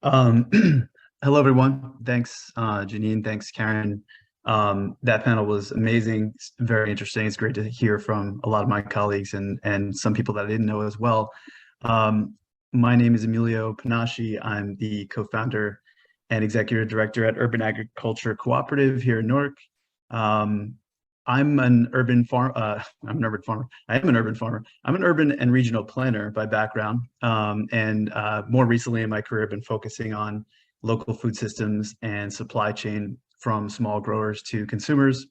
Um, Hello, everyone. Thanks, Janine. Thanks, Karen. That panel was amazing. It's very interesting. It's great to hear from a lot of my colleagues and some people that I didn't know as well. Um, my name is Emilio Panasci. I'm the co-founder and executive director at Urban Agriculture Cooperative here in Newark. Um, I'm an urban farm. I'm an urban farmer. I am an urban farmer. I'm an urban and regional planner by background, and more recently in my career, I've been focusing on local food systems and supply chain from small growers to consumers,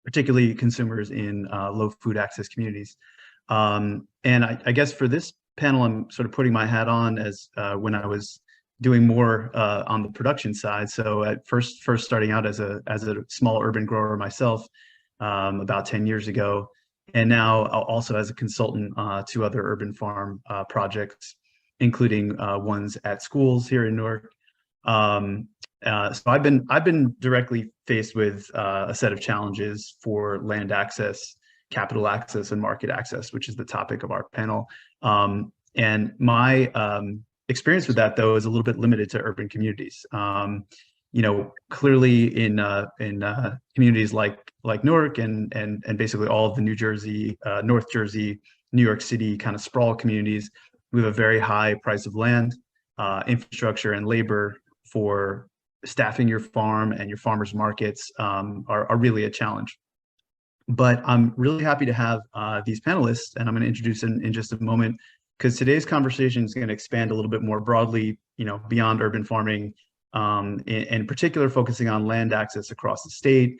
particularly consumers in low food access communities. And I guess for this panel, I'm sort of putting my hat on as when I was doing more on the production side. So at first starting out as a small urban grower myself about 10 years ago, and now also as a consultant to other urban farm projects, including ones at schools here in Newark. So I've been directly faced with a set of challenges for land access, capital access, and market access, which is the topic of our panel. And my experience with that, though, is a little bit limited to urban communities. Clearly in communities like Newark and basically all of the New Jersey, North Jersey, New York City kind of sprawl communities, we have a very high price of land, infrastructure, and labor for staffing your farm, and your farmers markets are really a challenge. But I'm really happy to have these panelists, and I'm going to introduce in just a moment, because today's conversation is going to expand a little bit more broadly, beyond urban farming, in particular focusing on land access across the state.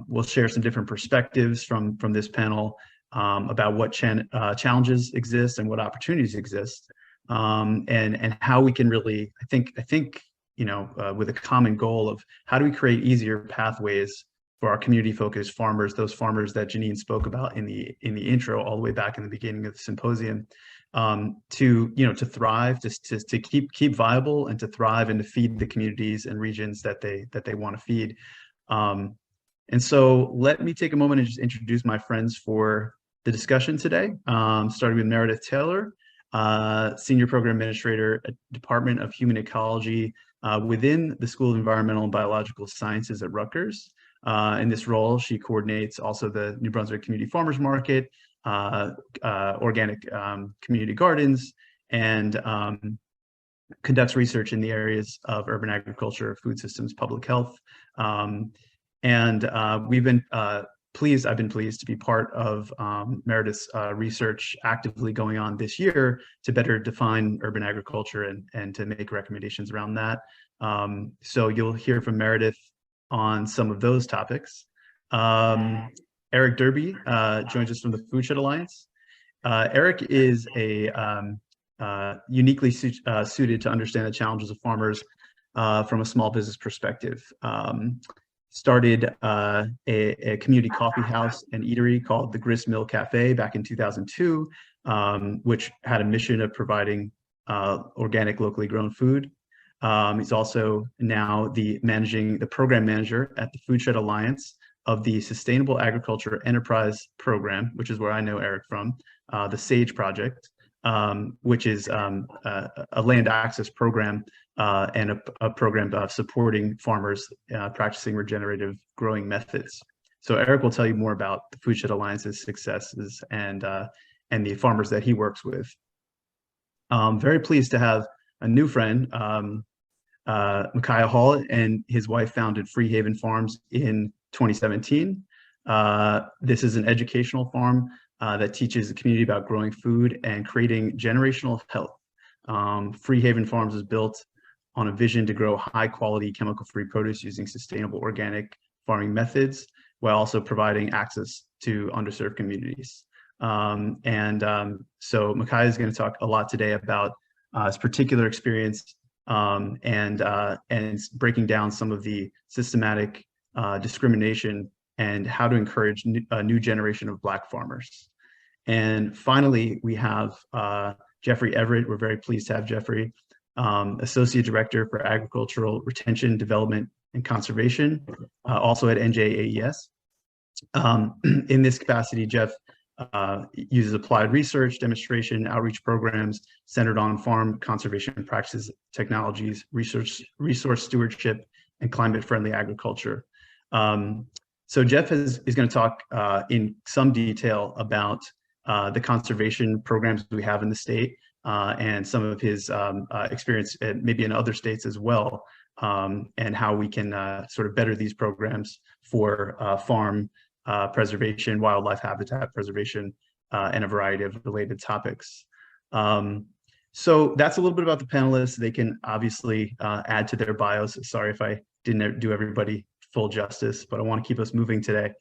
We'll share some different perspectives from this panel about what challenges exist and what opportunities exist, and how we can really, I think, with a common goal of how do we create easier pathways for our community-focused farmers, those farmers that Janine spoke about in the intro, all the way back in the beginning of the symposium, to thrive, to keep viable, and to thrive, and to feed the communities and regions that they want to feed. And so let me take a moment and just introduce my friends for the discussion today, starting with Meredith Taylor, Senior Program Administrator at Department of Human Ecology within the School of Environmental and Biological Sciences at Rutgers. In this role, she coordinates also the New Brunswick Community Farmers Market, organic community gardens, and conducts research in the areas of urban agriculture, food systems, public health. We've been I've been pleased to be part of Meredith's research actively going on this year to better define urban agriculture and to make recommendations around that. So you'll hear from Meredith on some of those topics. Eric Derby joins us from the Foodshed Alliance. Eric is uniquely suited to understand the challenges of farmers from a small business perspective. Started a community coffee house and eatery called the Grist Mill Cafe back in 2002, which had a mission of providing organic, locally grown food. He's also now the program manager at the Foodshed Alliance of the Sustainable Agriculture Enterprise Program, which is where I know Eric from, the SAGE project, which is a land access program and a program of supporting farmers practicing regenerative growing methods. So Eric will tell you more about the Foodshed Alliance's successes and the farmers that he works with. Very pleased to have a new friend, Michaiah Hall and his wife founded Freehaven Farms in 2017. This is an educational farm that teaches the community about growing food and creating generational health. Freehaven Farms is built on a vision to grow high quality chemical-free produce using sustainable organic farming methods, while also providing access to underserved communities. So Michaiah is going to talk a lot today about his particular experience and breaking down some of the systematic discrimination and how to encourage a new generation of Black farmers. And finally, we have Jeffrey Everett. We're very pleased to have Jeffrey, Associate Director for Agricultural Retention, Development, and Conservation, also at NJAES. In this capacity, Jeff uses applied research, demonstration, outreach programs centered on farm conservation practices, technologies, resource stewardship, and climate-friendly agriculture. So Jeff is going to talk in some detail about the conservation programs we have in the state and some of his experience maybe in other states as well, and how we can sort of better these programs for farm preservation, wildlife habitat preservation, and a variety of related topics. So that's a little bit about the panelists. They can obviously add to their bios. Sorry if I didn't do everybody full justice, but I want to keep us moving today.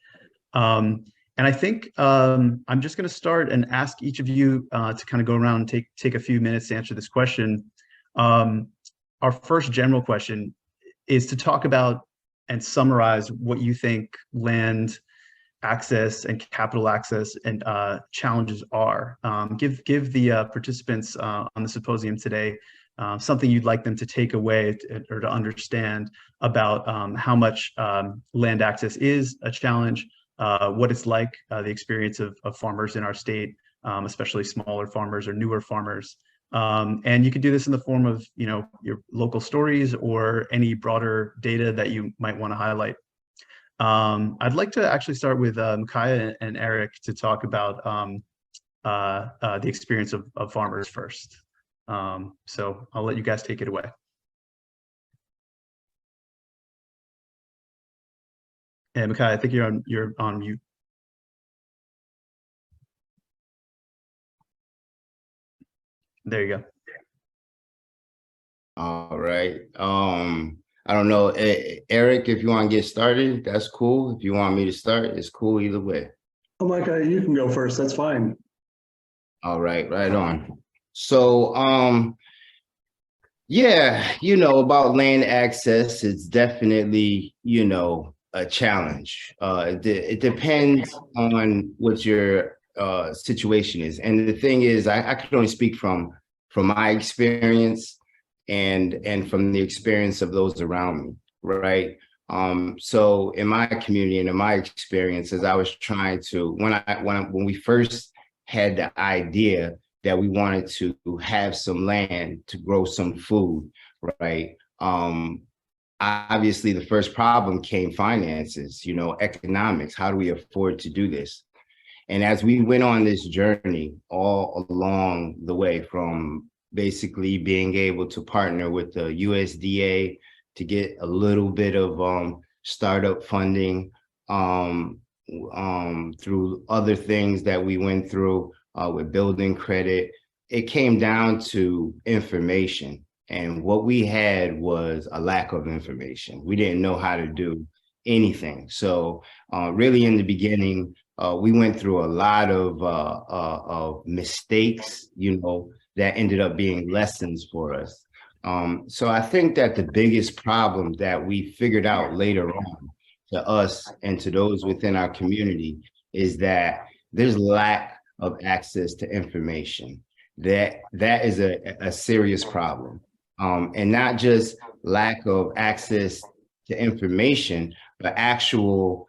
And I think I'm just going to start and ask each of you to kind of go around and take a few minutes to answer this question. Our first general question is to talk about and summarize what you think land access and capital access and challenges are. Give the participants on the symposium today something you'd like them to take away or to understand about how much land access is a challenge, what it's like, the experience of farmers in our state, especially smaller farmers or newer farmers. And you can do this in the form of, your local stories or any broader data that you might want to highlight. I'd like to actually start with Michaiah and Eric to talk about the experience of farmers first. So I'll let you guys take it away. And Michaiah, I think you're on mute. There you go. All right. I don't know, Eric, if you want to get started, that's cool. If you want me to start, it's cool either way. Oh, Micah, you can go first. That's fine. All right, right on. So, yeah, about land access, it's definitely, a challenge. It depends on what your situation is. And the thing is, I can only speak from my experience and from the experience of those around me, right? So in my community and in my experiences, I was trying to, when we first had the idea that we wanted to have some land to grow some food, right? Obviously the first problem came finances, economics. How do we afford to do this? And as we went on this journey all along the way, from basically being able to partner with the USDA to get a little bit of startup funding through other things that we went through with building credit, it came down to information. And what we had was a lack of information. We didn't know how to do anything. So really in the beginning, we went through a lot of mistakes, that ended up being lessons for us. So I think that the biggest problem that we figured out later on to us and to those within our community is that there's lack of access to information. That is a serious problem. And not just lack of access to information, but actual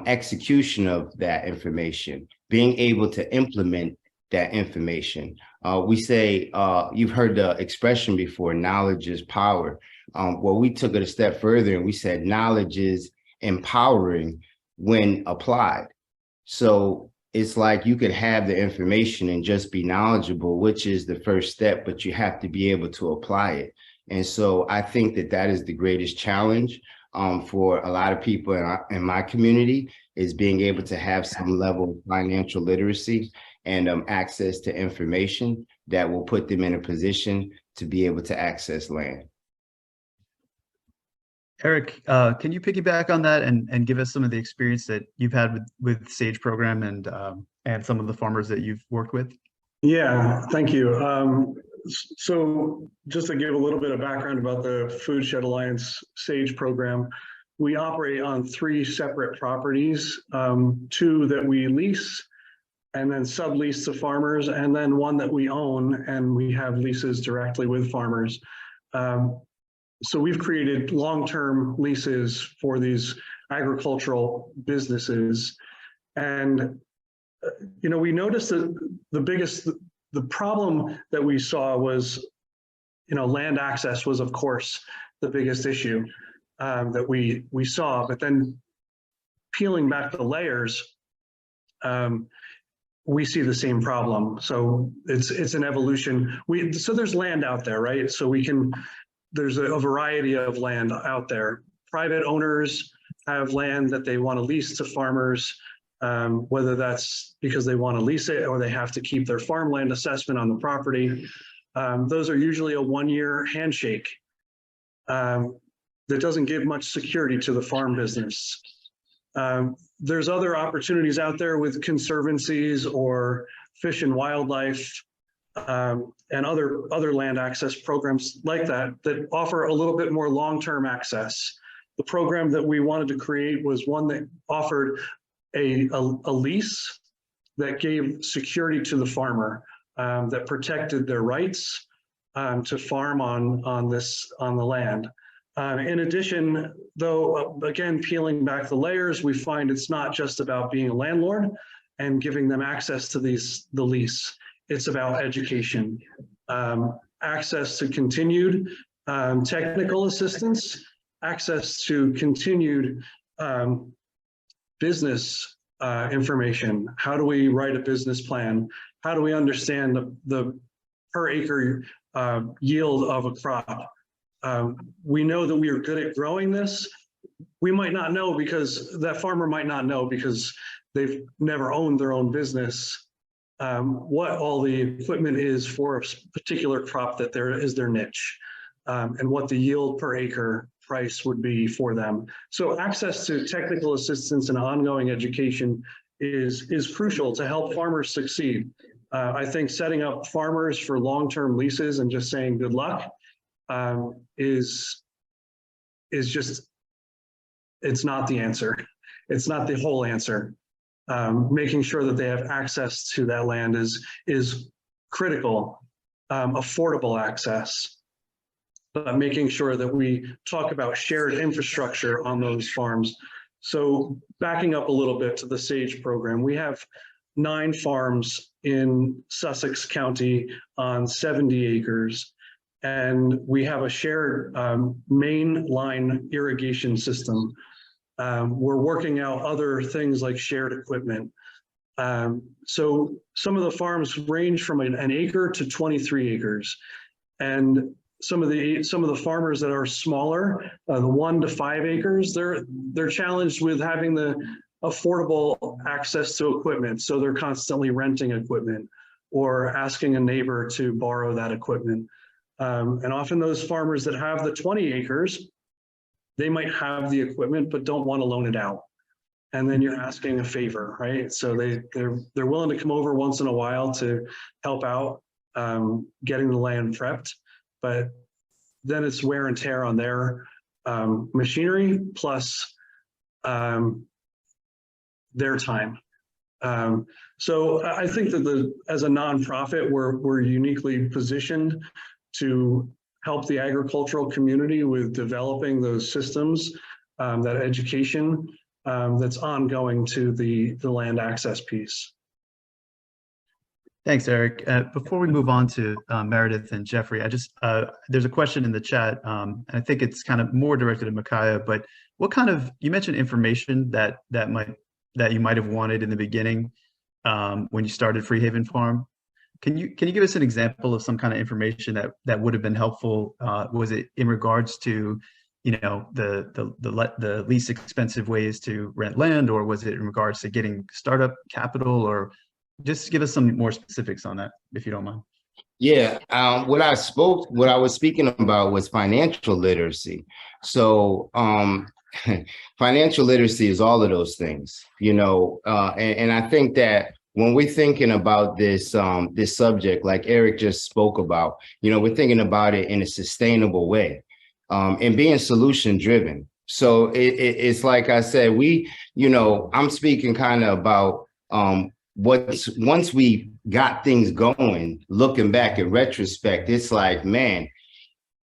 execution of that information, being able to implement that information. We say, you've heard the expression before, knowledge is power. Well, we took it a step further and we said knowledge is empowering when applied. So it's like you could have the information and just be knowledgeable, which is the first step, but you have to be able to apply it. And so I think that is the greatest challenge for a lot of people in my community, is being able to have some level of financial literacy and access to information that will put them in a position to be able to access land. Eric, can you piggyback on that and give us some of the experience that you've had with SAGE program and some of the farmers that you've worked with? Yeah, thank you. So just to give a little bit of background about the Foodshed Alliance SAGE program, we operate on 3 separate properties, 2 that we lease and then sublease to farmers, and then 1 that we own and we have leases directly with farmers. So we've created long-term leases for these agricultural businesses. And we noticed that the problem that we saw was, land access was, of course, the biggest issue that we saw. But then peeling back the layers, we see the same problem. So it's an evolution. So there's land out there, right? So there's a variety of land out there. Private owners have land that they want to lease to farmers, whether that's because they want to lease it or they have to keep their farmland assessment on the property. Those are usually a one-year handshake that doesn't give much security to the farm business. There's other opportunities out there with conservancies or fish and wildlife and other land access programs like that offer a little bit more long-term access. The program that we wanted to create was one that offered a lease that gave security to the farmer, that protected their rights to farm on the land. In addition, though, again, peeling back the layers, we find it's not just about being a landlord and giving them access to the lease. It's about education, access to continued technical assistance, access to continued business information. How do we write a business plan? How do we understand the per acre yield of a crop? We know that we are good at growing this. We might not know because that farmer might not know because they've never owned their own business, what all the equipment is for a particular crop that is their niche, and what the yield per acre price would be for them. So access to technical assistance and ongoing education is crucial to help farmers succeed. I think setting up farmers for long-term leases and just saying good luck is just, it's not the answer. It's not the whole answer. Making sure that they have access to that land is critical. Affordable access, but making sure that we talk about shared infrastructure on those farms. So backing up a little bit to the SAGE program, we have 9 farms in Sussex County on 70 acres. And we have a shared main line irrigation system. We're working out other things like shared equipment. So some of the farms range from an acre to 23 acres. And some of the farmers that are smaller, the 1 to 5 acres, they're challenged with having the affordable access to equipment. So they're constantly renting equipment or asking a neighbor to borrow that equipment. And often those farmers that have the 20 acres, they might have the equipment, but don't want to loan it out. And then you're asking a favor, right? So they're willing to come over once in a while to help out getting the land prepped, but then it's wear and tear on their machinery plus their time. So I think that as a nonprofit, we're uniquely positioned to help the agricultural community with developing those systems, that education that's ongoing to the land access piece. Thanks, Eric. Before we move on to Meredith and Jeffrey, there's a question in the chat, and I think it's kind of more directed at Michaiah, but what kind of, you mentioned information that you might have wanted in the beginning when you started Freehaven Farm. Can you give us an example of some kind of information that would have been helpful? Was it in regards to, the least expensive ways to rent land, or was it in regards to getting startup capital, or just give us some more specifics on that, if you don't mind. Yeah, what I was speaking about was financial literacy. So financial literacy is all of those things, and I think that when we're thinking about this subject, like Eric just spoke about, we're thinking about it in a sustainable way, and being solution driven. So it's like I said, I'm speaking kind of about once we got things going, looking back in retrospect, it's like, man,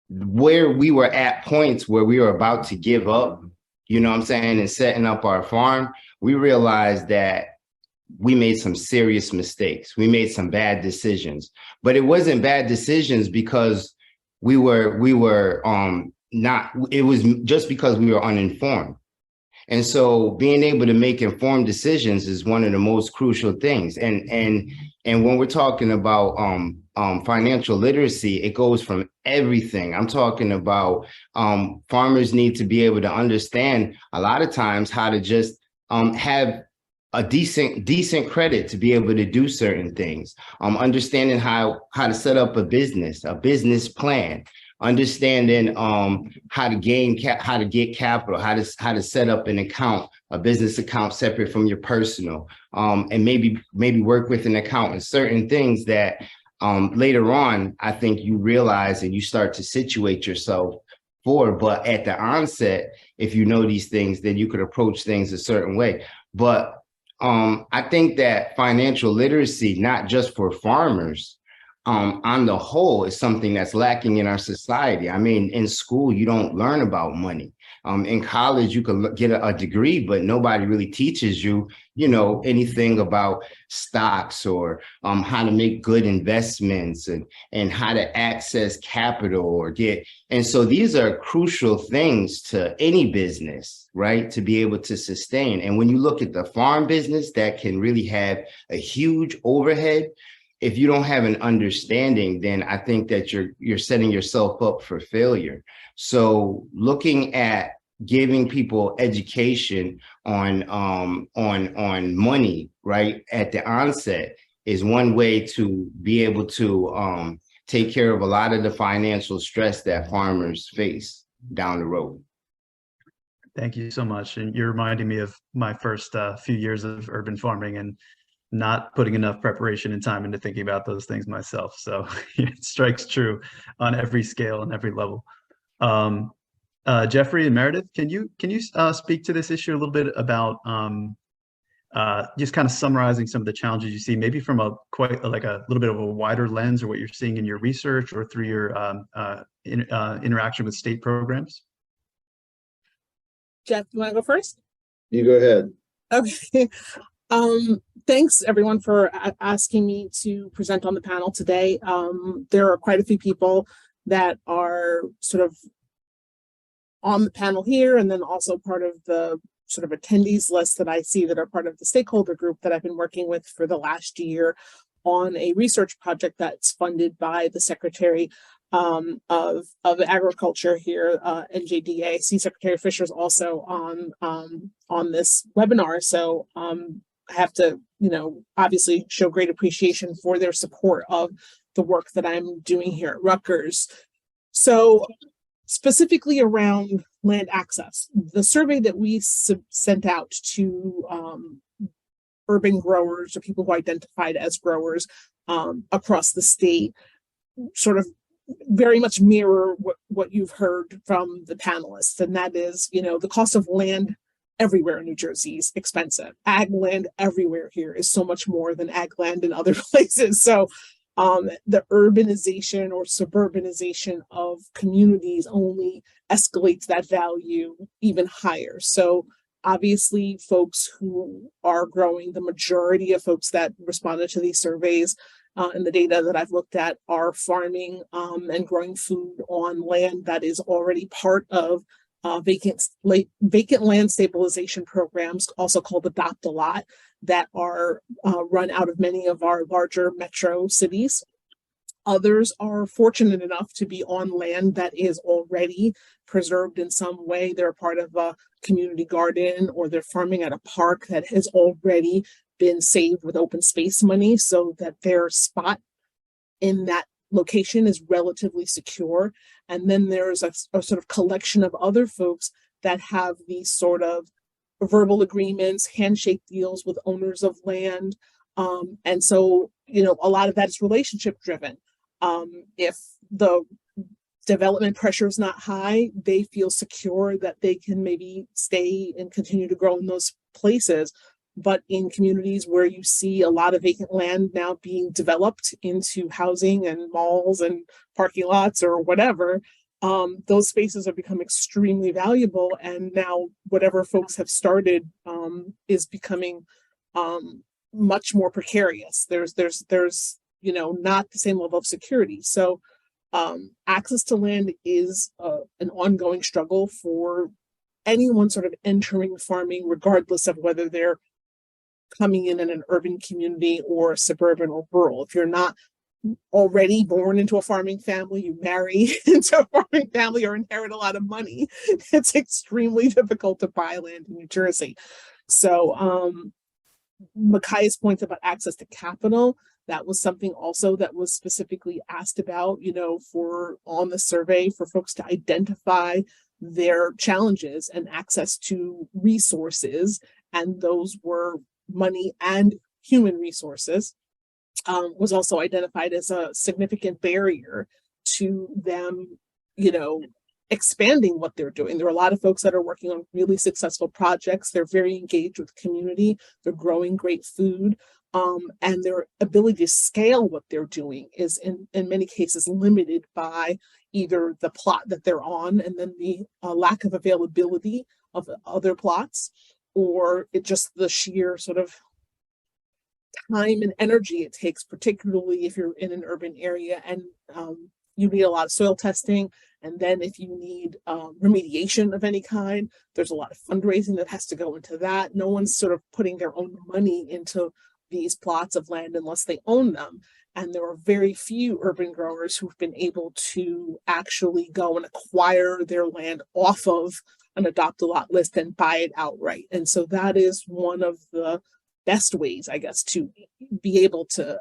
where we were at points where we were about to give up, and setting up our farm, we realized that we made some serious mistakes. We made some bad decisions, but it wasn't bad decisions because we were not, it was just because we were uninformed. And so being able to make informed decisions is one of the most crucial things. And when we're talking about financial literacy, it goes from everything. I'm talking about farmers need to be able to understand a lot of times how to just have a decent credit to be able to do certain things. Understanding how to set up a business plan. Understanding how to get capital, how to set up an account, a business account separate from your personal, and maybe work with an accountant. Certain things that later on, I think you realize and you start to situate yourself for. But at the onset, if you know these things, then you could approach things a certain way. But I think that financial literacy, not just for farmers, on the whole, is something that's lacking in our society. I mean, in school, you don't learn about money. In college, you could get a degree, but nobody really teaches you, anything about stocks or how to make good investments and how to access capital or get. And so these are crucial things to any business, right, to be able to sustain. And when you look at the farm business, that can really have a huge overhead. If you don't have an understanding, then I think that you're setting yourself up for failure. So looking at giving people education on money, right, at the onset is one way to be able to take care of a lot of the financial stress that farmers face down the road. Thank you so much. And you're reminding me of my first few years of urban farming and not putting enough preparation and time into thinking about those things myself. So it strikes true on every scale and every level. Jeffrey and Meredith, can you speak to this issue a little bit about just kind of summarizing some of the challenges you see, maybe from a little bit of a wider lens, or what you're seeing in your research or through your interaction with state programs? Jeff, you want to go first? You go ahead. Okay. Thanks everyone for asking me to present on the panel today. There are quite a few people that are sort of on the panel here, and then also part of the sort of attendees list that I see that are part of the stakeholder group that I've been working with for the last year on a research project that's funded by the Secretary of Agriculture here, NJDA. I see Secretary Fisher's also on this webinar. So I have to, obviously show great appreciation for their support of the work that I'm doing here at Rutgers. So specifically around land access, the survey that we sent out to urban growers or people who identified as growers across the state sort of very much mirror what you've heard from the panelists. And that is, the cost of land everywhere in New Jersey is expensive. Ag land everywhere here is so much more than ag land in other places. So the urbanization or suburbanization of communities only escalates that value even higher. So obviously folks who are growing, the majority of folks that responded to these surveys and the data that I've looked at are farming and growing food on land that is already part of vacant land stabilization programs, also called Adopt a Lot, that are run out of many of our larger metro cities. Others are fortunate enough to be on land that is already preserved in some way. They're part of a community garden, or they're farming at a park that has already been saved with open space money so that their spot in that location is relatively secure. And then there's a sort of collection of other folks that have these sort of verbal agreements, handshake deals with owners of land. And so, a lot of that is relationship driven. If the development pressure is not high, they feel secure that they can maybe stay and continue to grow in those places. But in communities where you see a lot of vacant land now being developed into housing and malls and parking lots or whatever, those spaces have become extremely valuable. And now whatever folks have started is becoming much more precarious. There's you know, not the same level of security. So access to land is an ongoing struggle for anyone sort of entering farming, regardless of whether they're coming in an urban community or suburban or rural. If you're not already born into a farming family, you marry into a farming family or inherit a lot of money, it's extremely difficult to buy land in New Jersey. So Michaiah's point about access to capital, that was something also that was specifically asked about, you know, for on the survey, for folks to identify their challenges and access to resources, and those were money and human resources, was also identified as a significant barrier to them, you know, expanding what they're doing. There are a lot of folks that are working on really successful projects. They're very engaged with community. They're growing great food. And their ability to scale what they're doing is in many cases limited by either the plot that they're on and then the lack of availability of other plots, or it just the sheer sort of time and energy it takes, particularly if you're in an urban area and you need a lot of soil testing. And then if you need remediation of any kind, there's a lot of fundraising that has to go into that. No one's sort of putting their own money into these plots of land unless they own them. And there are very few urban growers who've been able to actually go and acquire their land off of an adopt-a-lot list and buy it outright. And so that is one of the best ways, I guess, to be able to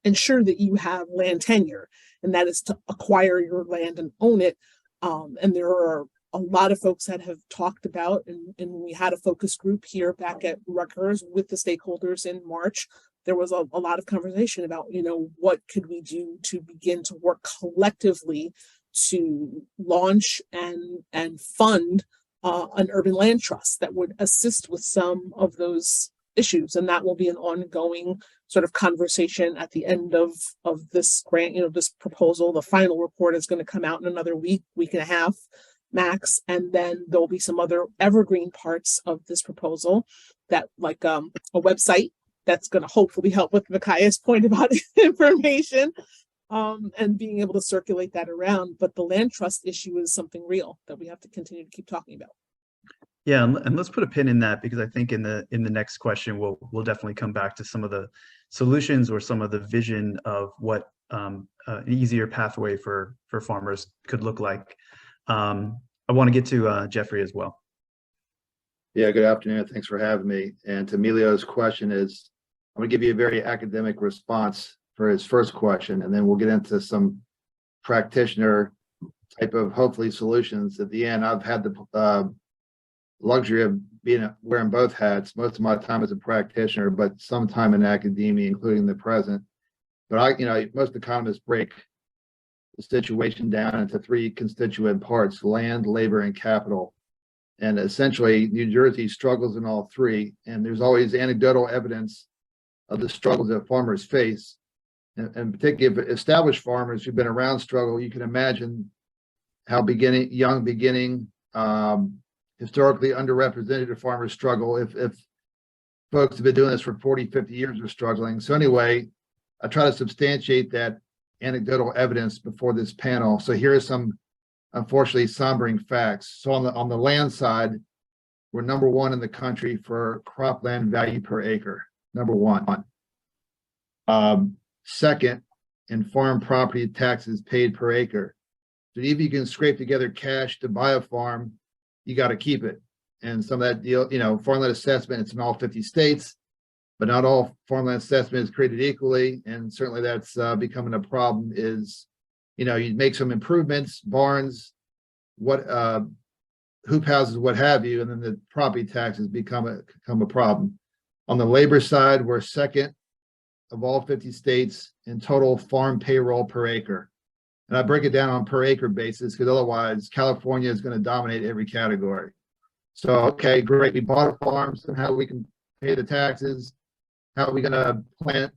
ensure that you have land tenure, and that is to acquire your land and own it. And there are a lot of folks that have talked about, and we had a focus group here back at Rutgers with the stakeholders in March. There was a lot of conversation about, you know, what could we do to begin to work collectively to launch and fund an urban land trust that would assist with some of those issues. And that will be an ongoing sort of conversation at the end of this grant, you know, this proposal. The final report is going to come out in another week and a half max. And then there'll be some other evergreen parts of this proposal that, like a website that's going to hopefully help with Michaiah's point about information and being able to circulate that around. But the land trust issue is something real that we have to continue to keep talking about. Yeah, and let's put a pin in that, because I think in the next question we'll definitely come back to some of the solutions or some of the vision of what an easier pathway for farmers could look like. I want to get to Jeffrey as well. Yeah, good afternoon. Thanks for having me. And to Emilio's question is, I'm going to give you a very academic response for his first question, and then we'll get into some practitioner type of hopefully solutions at the end. I've had the luxury of wearing both hats most of my time as a practitioner, but some time in academia, including the present. But most economists break the situation down into three constituent parts: land, labor, and capital. And essentially, New Jersey struggles in all three. And there's always anecdotal evidence of the struggles that farmers face. And particularly if established farmers who've been around struggle, you can imagine how young beginning, historically underrepresented farmers struggle if folks have been doing this for 40, 50 years are struggling. So anyway, I try to substantiate that anecdotal evidence before this panel. So here are some, unfortunately, sombering facts. So on the land side, we're number one in the country for cropland value per acre, number one. Second, in farm property taxes paid per acre. So if you can scrape together cash to buy a farm, you got to keep it. And some of that deal, farmland assessment, it's in all 50 states, but not all farmland assessment is created equally. And certainly that's becoming a problem is, you make some improvements, barns, hoop houses, what have you, and then the property taxes become a problem. On the labor side, we're second of all 50 states in total farm payroll per acre. And I break it down on per acre basis because otherwise California is going to dominate every category. So, okay, great. We bought a farm, so how we can pay the taxes? How are we going to plant,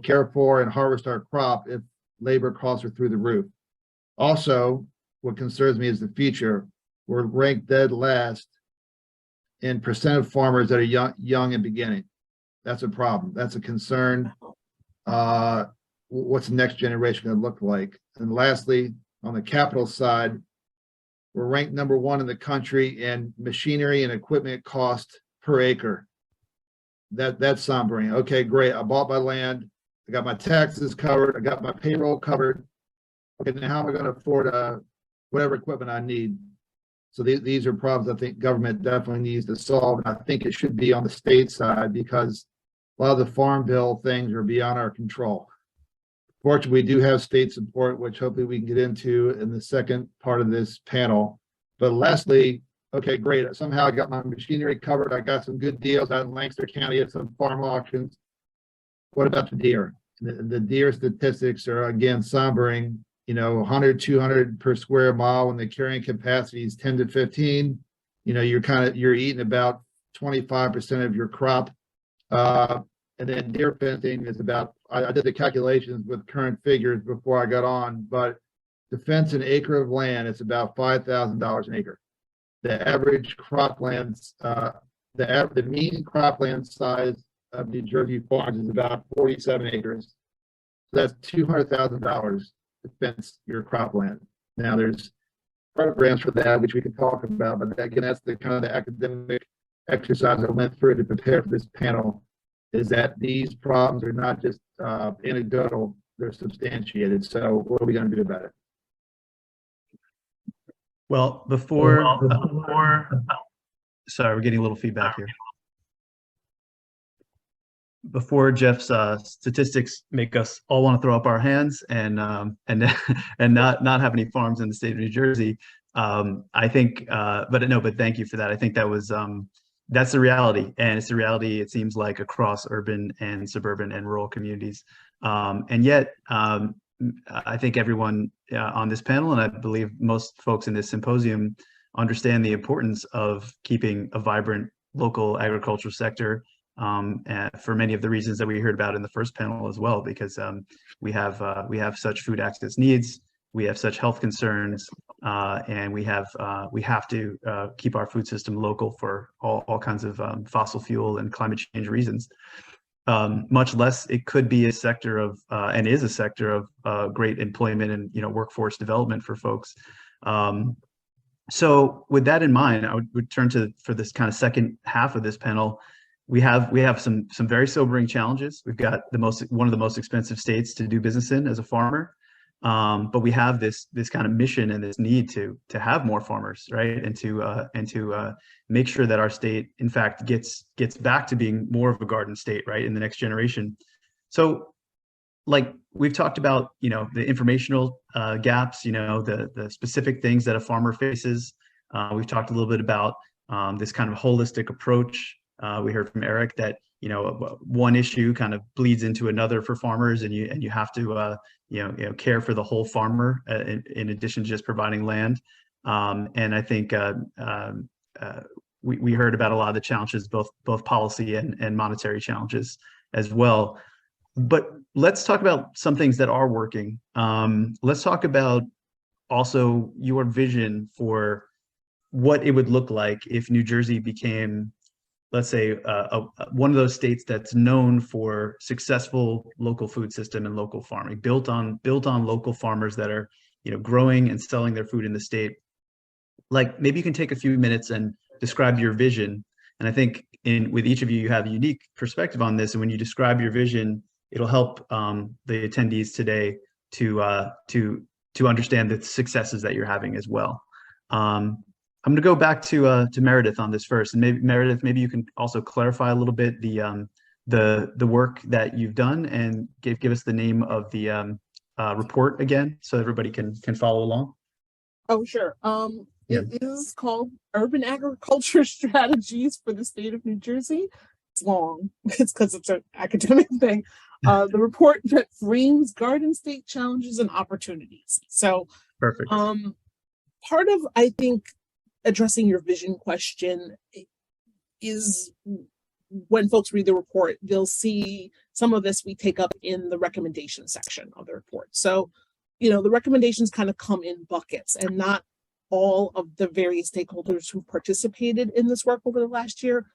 care for and harvest our crop if labor costs are through the roof? Also, what concerns me is the future. We're ranked dead last in percent of farmers that are young and beginning. That's a problem. That's a concern. What's the next generation going to look like? And lastly, on the capital side, we're ranked #1 in the country in machinery and equipment cost per acre. That's sombering. Okay, great. I bought my land. I got my taxes covered. I got my payroll covered. Okay, now how am I going to afford whatever equipment I need? So these are problems I think government definitely needs to solve. And I think it should be on the state side because a lot of the farm bill things are beyond our control. Fortunately, we do have state support, which hopefully we can get into in the second part of this panel. But lastly, okay, great. Somehow I got my machinery covered. I got some good deals out in Lancaster County at some farm auctions. What about the deer? The deer statistics are again sombering, 100, 200 per square mile when the carrying capacity is 10 to 15. You're eating about 25% of your crop. And then deer fencing is about, I did the calculations with current figures before I got on, but to fence an acre of land, it's about $5,000 an acre. The average croplands, the mean cropland size of New Jersey farms is about 47 acres. So that's $200,000 to fence your cropland. Now there's programs for that, which we can talk about, but again, that's the kind of the academic exercise I went through to prepare for this panel, is that these problems are not just anecdotal, they're substantiated. So what are we going to do about it? Well, sorry, we're getting a little feedback here. Before Jeff's statistics make us all want to throw up our hands and not have any farms in the state of New Jersey, I think, but thank you for that. I think that was that's the reality, and it's the reality, it seems like, across urban and suburban and rural communities. And yet, I think everyone on this panel, and I believe most folks in this symposium, understand the importance of keeping a vibrant local agricultural sector, for many of the reasons that we heard about in the first panel as well, because we have such food access needs, we have such health concerns, and we have to keep our food system local for all kinds of fossil fuel and climate change reasons. Much less it could be a sector of and is a sector of great employment and workforce development for folks. So with that in mind, I would turn to, for this kind of second half of this panel, we have some very sobering challenges. We've got one of the most expensive states to do business in as a farmer. But we have this kind of mission and this need to have more farmers, right? And to make sure that our state, in fact, gets back to being more of a garden state, right, in the next generation. So, like we've talked about, the informational gaps, the specific things that a farmer faces. We've talked a little bit about this kind of holistic approach. We heard from Eric that one issue kind of bleeds into another for farmers, and you have to care for the whole farmer in addition to just providing land. And I think we heard about a lot of the challenges, both policy and monetary challenges as well. But let's talk about some things that are working. Let's talk about also your vision for what it would look like if New Jersey became, let's say, one of those states that's known for successful local food system and local farming, built on local farmers that are, growing and selling their food in the state. Like, maybe you can take a few minutes and describe your vision. And I think with each of you, you have a unique perspective on this. And when you describe your vision, it'll help the attendees today to understand the successes that you're having as well. I'm going to go back to Meredith on this first, and maybe Meredith, maybe you can also clarify a little bit the work that you've done, and give us the name of the report again, so everybody can follow along. Oh, sure. It is called Urban Agriculture Strategies for the State of New Jersey. It's long. It's because it's an academic thing. The report that frames garden state challenges and opportunities. So, perfect. Part of, I think, addressing your vision question is, when folks read the report, they'll see some of this we take up in the recommendation section of the report. So, the recommendations kind of come in buckets, and not all of the various stakeholders who participated in this work over the last year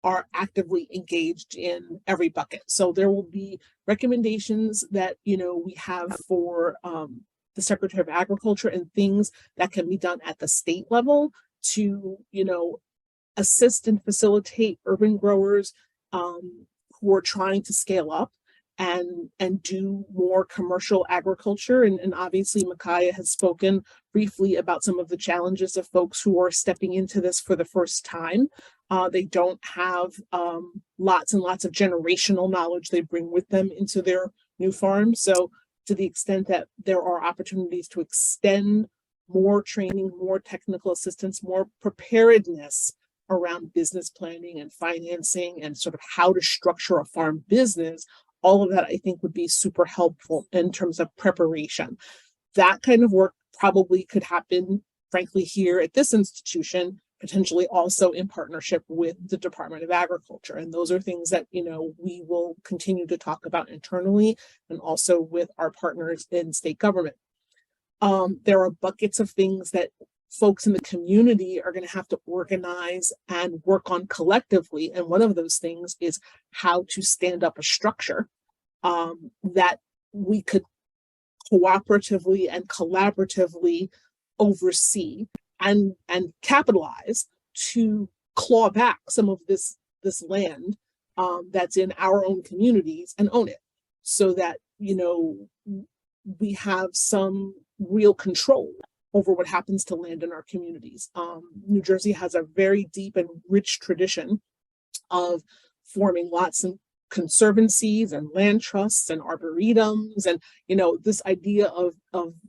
are actively engaged in every bucket. So there will be recommendations that, we have for the Secretary of Agriculture and things that can be done at the state level to, assist and facilitate urban growers who are trying to scale up and do more commercial agriculture. And obviously Michaiah has spoken briefly about some of the challenges of folks who are stepping into this for the first time. They don't have lots and lots of generational knowledge they bring with them into their new farms. So to the extent that there are opportunities to extend more training, more technical assistance, more preparedness around business planning and financing and sort of how to structure a farm business, all of that I think would be super helpful in terms of preparation. That kind of work probably could happen, frankly, here at this institution, potentially also in partnership with the Department of Agriculture. And those are things that, we will continue to talk about internally and also with our partners in state government. There are buckets of things that folks in the community are going to have to organize and work on collectively. And one of those things is how to stand up a structure that we could cooperatively and collaboratively oversee and capitalize to claw back some of this land that's in our own communities and own it, so that we have some real control over what happens to land in our communities. New Jersey has a very deep and rich tradition of forming lots of conservancies and land trusts and arboretums, and this idea of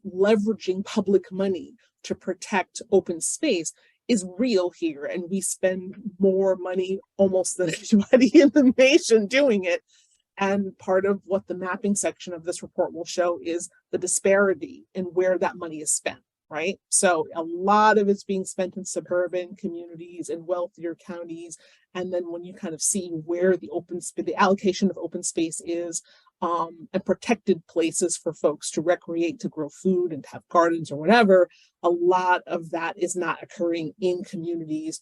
leveraging public money to protect open space is real here, and we spend more money almost than anybody in the nation doing it. And part of what the mapping section of this report will show is the disparity in where that money is spent, right? So a lot of it's being spent in suburban communities and wealthier counties. And then when you kind of see where the allocation of open space is, and protected places for folks to recreate, to grow food and to have gardens or whatever, a lot of that is not occurring in communities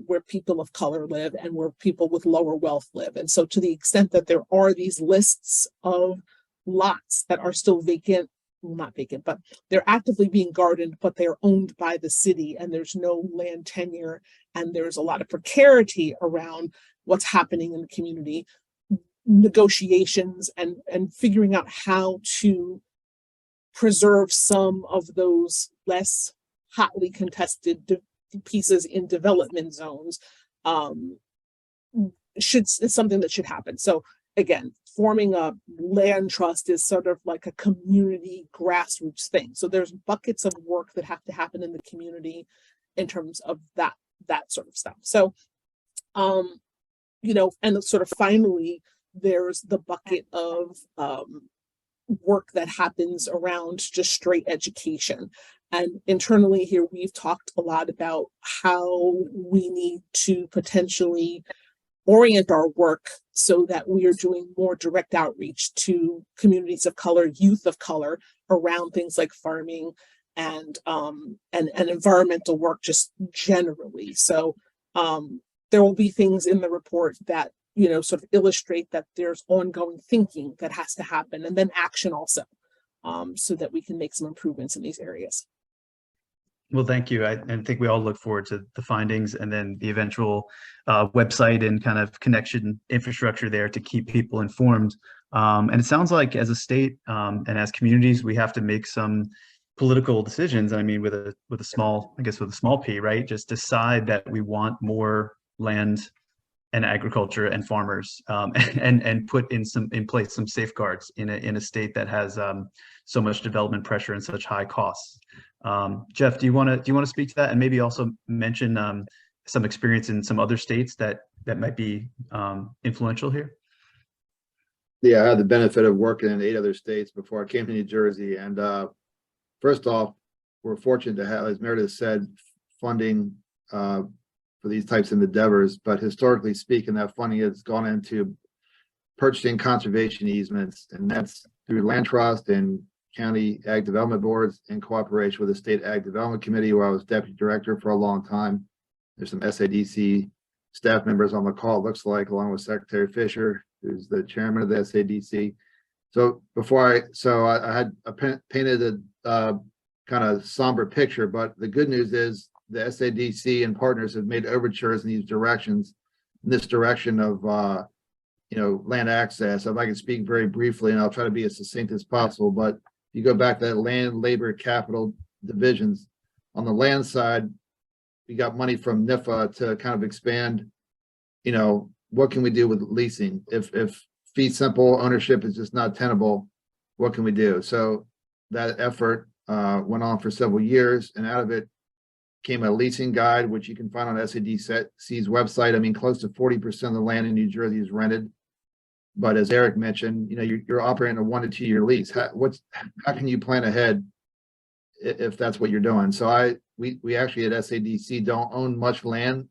where people of color live and where people with lower wealth live. And so to the extent that there are these lists of lots that are still vacant, well, not vacant, but they're actively being gardened, but they're owned by the city and there's no land tenure and there's a lot of precarity around what's happening in the community, negotiations and figuring out how to preserve some of those less hotly contested pieces in development zones is something that should happen. So again, forming a land trust is sort of like a community grassroots thing. So there's buckets of work that have to happen in the community in terms of that sort of stuff. So and sort of finally there's the bucket of work that happens around just straight education. And internally here, we've talked a lot about how we need to potentially orient our work so that we are doing more direct outreach to communities of color, youth of color, around things like farming and environmental work just generally. So there will be things in the report that sort of illustrate that there's ongoing thinking that has to happen, and then action also, so that we can make some improvements in these areas. Well, thank you. I think we all look forward to the findings and then the eventual website and kind of connection infrastructure there to keep people informed. And it sounds like as a state and as communities, we have to make some political decisions. I mean, with a small p, right? Just decide that we want more land and agriculture and farmers, and put in place some safeguards in a state that has so much development pressure and such high costs. Jeff, do you want to speak to that and maybe also mention some experience in some other states that might be influential here? Yeah, I had the benefit of working in 8 other states before I came to New Jersey. And first off, we're fortunate to have, as Meredith said, funding for these types of endeavors. But historically speaking, that funding has gone into purchasing conservation easements, and that's through land trust and county ag development boards in cooperation with the state ag development committee, where I was deputy director for a long time. There's some SADC staff members on the call, it looks like, along with Secretary Fisher, who's the chairman of the SADC. So I had painted a kind of somber picture, but the good news is the SADC and partners have made overtures in these directions, in this direction of land access. If I can speak very briefly, and I'll try to be as succinct as possible, but you go back to that land, labor, capital divisions. On the land side, we got money from NIFA to kind of expand, what can we do with leasing? If fee simple ownership is just not tenable, what can we do? So that effort went on for several years, and out of it came a leasing guide, which you can find on SADC's website. I mean, close to 40% of the land in New Jersey is rented. But as Eric mentioned, you're operating a 1 to 2 year lease. How can you plan ahead if that's what you're doing? So we actually at SADC don't own much land,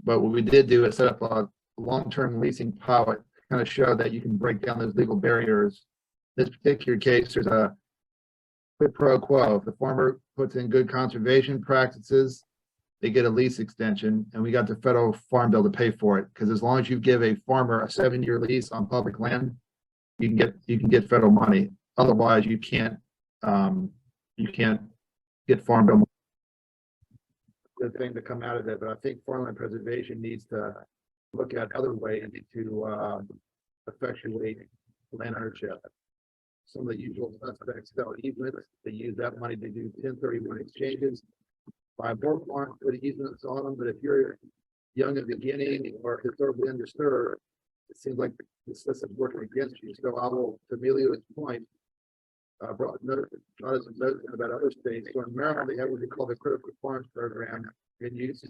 but what we did do is set up a long-term leasing pilot to kind of show that you can break down those legal barriers. In this particular case, there's a quid pro quo. If the farmer puts in good conservation practices, they get a lease extension, and we got the federal farm bill to pay for it. Because as long as you give a farmer a 7-year lease on public land, you can get federal money. Otherwise, you can't get farm bill money. Good thing to come out of that, but I think farmland preservation needs to look at other ways to effectuate land ownership. Some of the usual suspects sell easements. They use that money to do 1031 exchanges. Buy more farms, put easements on them, but if you're young at the beginning or historically underserved, it seems like the system's working against you. So I will, to Emilio's point, brought us a note about other states. So in Maryland, they have what they call the Critical Farms Program in use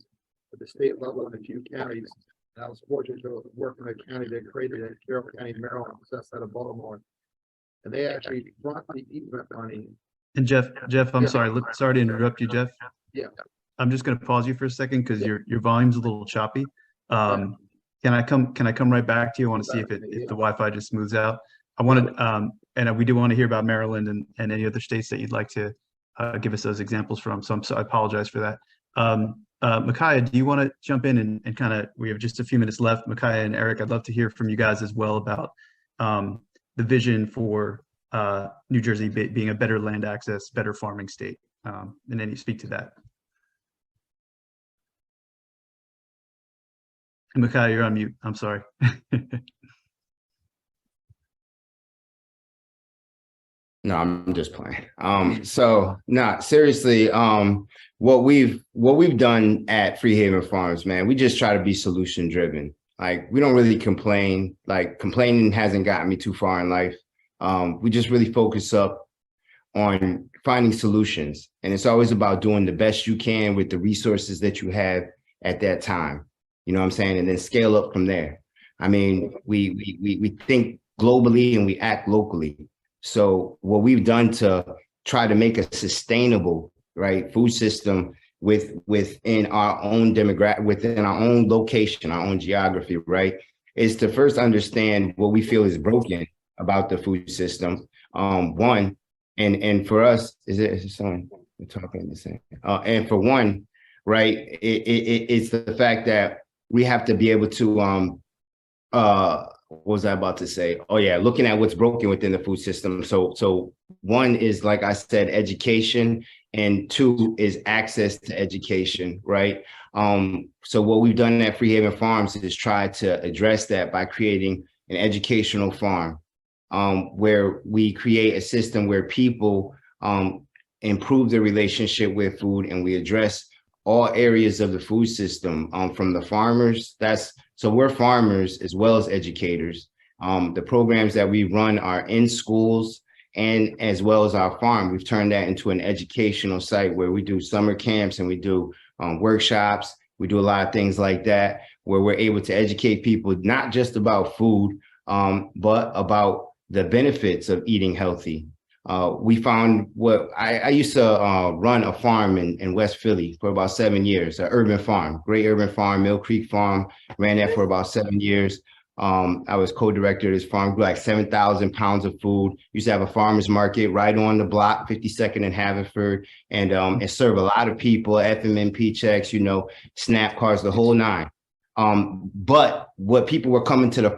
at the state level in a few counties. And I was fortunate to work in a county that created it, Carroll County, Maryland, just out of Baltimore. And they actually brought the easement money. And Jeff, I'm sorry to interrupt you, Jeff. Yeah. I'm just going to pause you for a second because your volume's a little choppy. Can I come right back to you? I want to see if the Wi-Fi just smooths out. I wanted, and we do want to hear about Maryland and any other states that you'd like to give us those examples from. So I apologize for that. Michaiah, do you want to jump in and kind of, we have just a few minutes left. Michaiah and Eric, I'd love to hear from you guys as well about the vision for New Jersey being a better land access, better farming state. And then you speak to that. Michaiah, you're on mute. I'm sorry. No, I'm just playing. Seriously, what we've done at Freehaven Farms, man, we just try to be solution driven. Like, we don't really complain. Like, complaining hasn't gotten me too far in life. We just really focus up on finding solutions. And it's always about doing the best you can with the resources that you have at that time. You know what I'm saying? And then scale up from there. I mean, we think globally and we act locally. So what we've done to try to make a sustainable, right, food system within our own demographic, within our own location, our own geography, right, is to first understand what we feel is broken about the food system. One, and for us, is someone talking the same? And for one, right, it's the fact that we have to be able to what was I about to say? Oh yeah, looking at what's broken within the food system. So one is, like I said, education, and two is access to education, right? So what we've done at Freehaven Farms is try to address that by creating an educational farm, where we create a system where people improve their relationship with food, and we address all areas of the food system, from the farmers. So we're farmers as well as educators. The programs that we run are in schools and as well as our farm. We've turned that into an educational site where we do summer camps and we do workshops. We do a lot of things like that, where we're able to educate people, not just about food, but about the benefits of eating healthy. We found I used to run a farm in West Philly for about 7 years, an urban farm, great urban farm, Mill Creek Farm, ran that for about 7 years. I was co-director of this farm, grew like 7,000 pounds of food. Used to have a farmer's market right on the block, 52nd and Haverford, and serve a lot of people, FMNP checks, SNAP cards, the whole nine. But what people were coming to the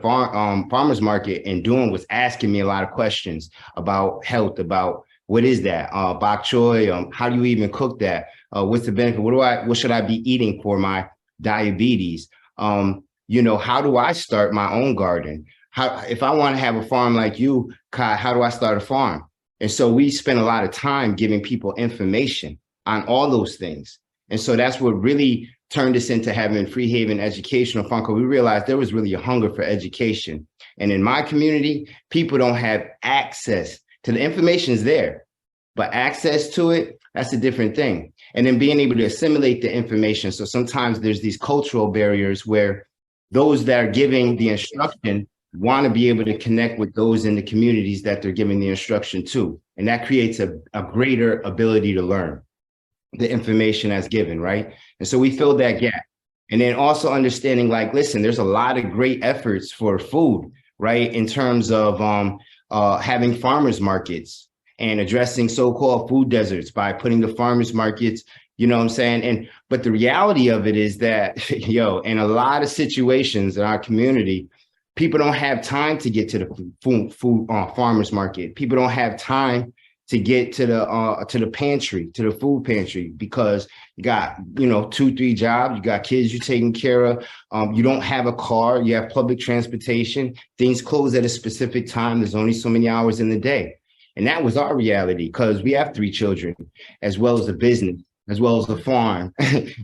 farmers market and doing was asking me a lot of questions about health, about what is that? Bok choy, how do you even cook that? What's the benefit? What should I be eating for my diabetes? How do I start my own garden? If I want to have a farm like you, Kai, how do I start a farm? And so we spent a lot of time giving people information on all those things. And so that's what really turned us into having Freehaven Educational Fund, because we realized there was really a hunger for education. And in my community, people don't have access to the information is there, but access to it, that's a different thing. And then being able to assimilate the information. So sometimes there's these cultural barriers where those that are giving the instruction want to be able to connect with those in the communities that they're giving the instruction to. And that creates a greater ability to learn the information that's given, right? And so we filled that gap. And then also understanding, like, listen, there's a lot of great efforts for food, right? In terms of having farmers markets and addressing so-called food deserts by putting the farmers markets, you know what I'm saying? But the reality of it is that, in a lot of situations in our community, people don't have time to get to the food farmers market. People don't have time to get to the pantry, to the food pantry, because you got, 2-3 jobs, you got kids you're taking care of. You don't have a car, you have public transportation, things close at a specific time. There's only so many hours in the day. And that was our reality, because we have 3 children, as well as a business, as well as the farm,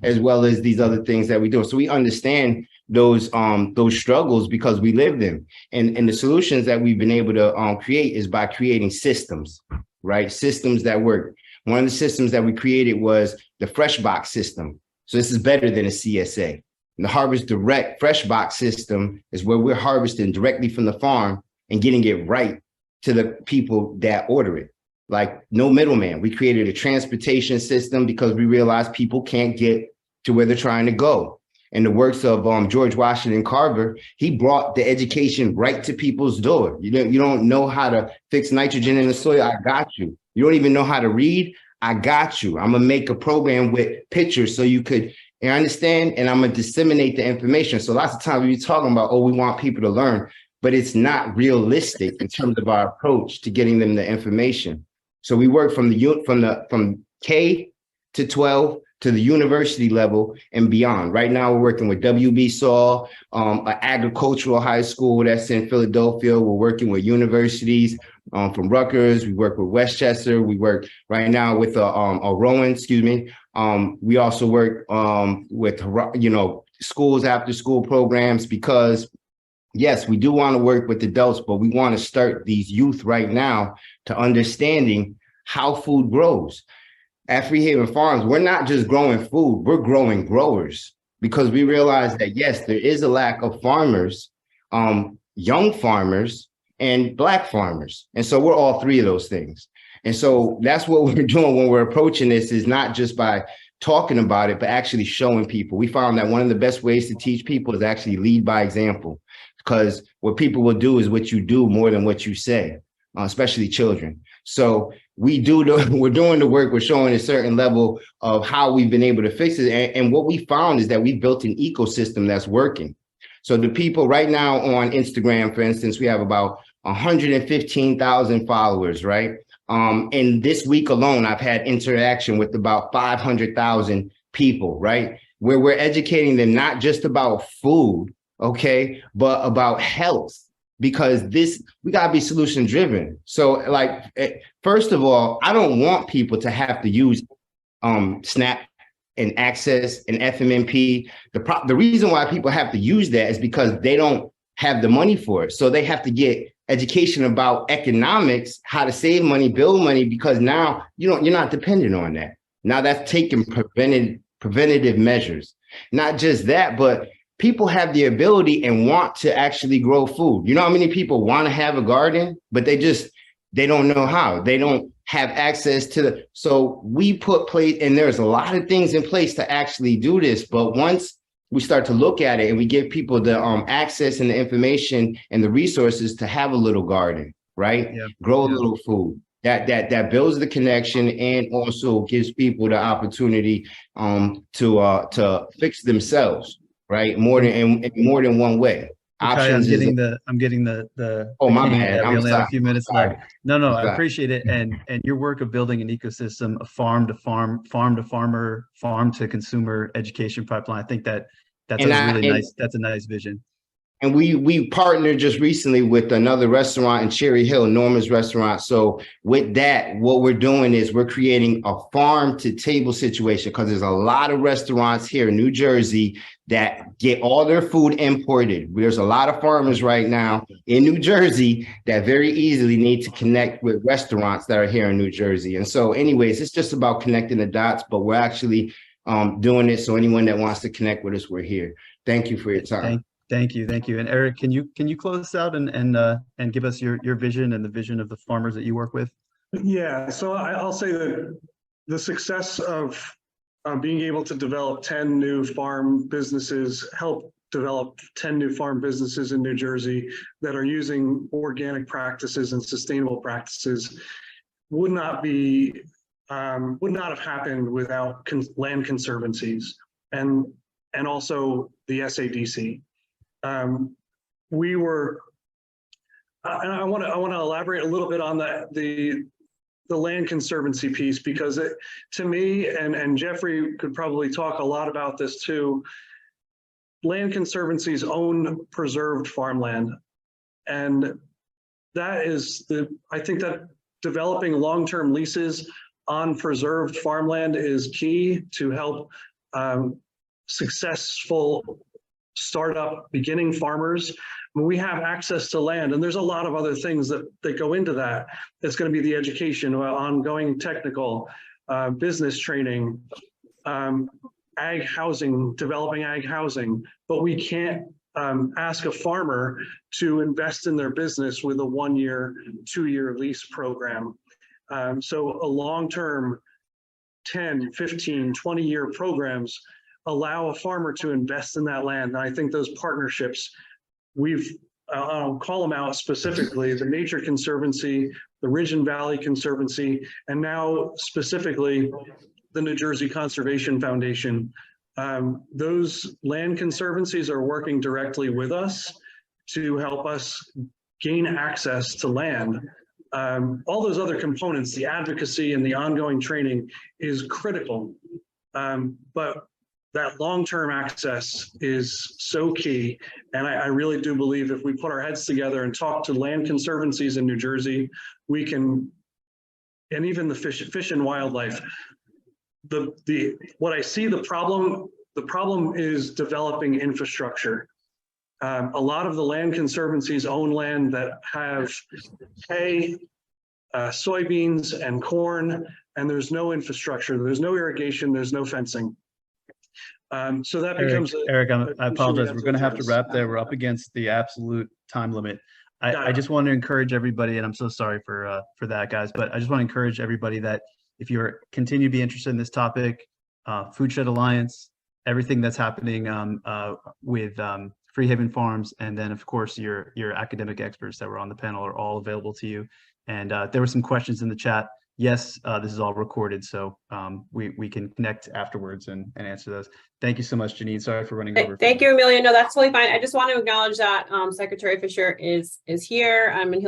as well as these other things that we do. So we understand those struggles because we live them. And the solutions that we've been able to create is by creating systems, right? Systems that work. One of the systems that we created was the fresh box system. So this is better than a CSA. And the Harvest Direct fresh box system is where we're harvesting directly from the farm and getting it right to the people that order it. Like, no middleman. We created a transportation system because we realized people can't get to where they're trying to go. And the works of George Washington Carver, he brought the education right to people's door. You don't know how to fix nitrogen in the soil? I got you. You don't even know how to read? I got you. I'm going to make a program with pictures so you could understand, and I'm going to disseminate the information. So lots of times we're talking about, we want people to learn, but it's not realistic in terms of our approach to getting them the information. So we work from K to 12 to the university level and beyond. Right now, we're working with WB Saul, an agricultural high school that's in Philadelphia. We're working with universities from Rutgers. We work with Westchester. We work right now with Rowan, we also work with, schools after school programs, because yes, we do want to work with adults, but we want to start these youth right now to understanding how food grows. At Freehaven Farms, we're not just growing food, we're growing growers, because we realize that, yes, there is a lack of farmers, young farmers and Black farmers. And so we're all 3 of those things. And so that's what we're doing when we're approaching this, is not just by talking about it, but actually showing people. We found that one of the best ways to teach people is actually lead by example, because what people will do is what you do more than what you say, especially children. So we're doing the work, we're showing a certain level of how we've been able to fix it. And what we found is that we've built an ecosystem that's working. So the people right now on Instagram, for instance, we have about 115,000 followers, right? And this week alone, I've had interaction with about 500,000 people, right? Where we're educating them not just about food, okay, but about health. Because we gotta be solution driven. So, first of all, I don't want people to have to use SNAP and Access and FMNP. The reason why people have to use that is because they don't have the money for it. So they have to get education about economics, how to save money, build money, because now you're not dependent on that. Now that's taking preventative measures. Not just that, but people have the ability and want to actually grow food. You know how many people want to have a garden, but they don't know how. They don't have access to so we put and there's a lot of things in place to actually do this. But once we start to look at it and we give people the access and the information and the resources to have a little garden, right? Yeah. Grow a little food. That builds the connection and also gives people the opportunity to fix themselves. right? More than in more than one way. Michaiah, Options is I'm getting the oh, my key bad. that we I'm only have a sorry. few minutes Sorry. left. No, I Sorry. appreciate it. And your work of building an ecosystem, a farm to farm, farm to farmer, farm to consumer education pipeline. I think that's And a really nice, that's a nice vision. And we partnered just recently with another restaurant in Cherry Hill, Norman's Restaurant. So with that, what we're doing is we're creating a farm to table situation, because there's a lot of restaurants here in New Jersey that get all their food imported. There's a lot of farmers right now in New Jersey that very easily need to connect with restaurants that are here in New Jersey. And so anyways, it's just about connecting the dots, but we're actually doing it. So anyone that wants to connect with us, we're here. Thank you for your time. Thank you. And Eric, can you close us out and give us your vision and the vision of the farmers that you work with? Yeah, so I'll say that the success of being able to develop 10 new farm businesses, help develop 10 new farm businesses in New Jersey that are using organic practices and sustainable practices would not have happened without land conservancies and also the SADC. We were, and I want to elaborate a little bit on the land conservancy piece, because to me, and Jeffrey could probably talk a lot about this too, land conservancies own preserved farmland. And that is I think that developing long-term leases on preserved farmland is key to help successful startup beginning farmers. When we have access to land, and there's a lot of other things that go into that. It's going to be the education, ongoing technical, business training, ag housing, developing ag housing, but we can't ask a farmer to invest in their business with a 1-year, 2-year lease program. So a long-term 10, 15, 20-year programs allow a farmer to invest in that land. And I think those partnerships, I'll call them out specifically, the Nature Conservancy, the Ridge and Valley Conservancy, and now specifically the New Jersey Conservation Foundation. Those land conservancies are working directly with us to help us gain access to land. All those other components, the advocacy and the ongoing training, is critical. But that long-term access is so key. And I really do believe if we put our heads together and talk to land conservancies in New Jersey, we can, and even the fish and wildlife, what I see the problem is developing infrastructure. A lot of the land conservancies own land that have hay, soybeans and corn, and there's no infrastructure, there's no irrigation, there's no fencing. So that becomes Eric, I apologize. We're going to have to wrap there. We're up against the absolute time limit. I just want to encourage everybody, and I'm so sorry for that, guys, but I just want to encourage everybody that if you're continue to be interested in this topic, Foodshed Alliance, everything that's happening with Freehaven Farms, and then of course your academic experts that were on the panel are all available to you. And there were some questions in the chat. Yes, this is all recorded, so we can connect afterwards and answer those. Thank you so much, Janine. Sorry for running over. Thank you, Emilio. No, that's totally fine. I just want to acknowledge that Secretary Fisher is here, and he'll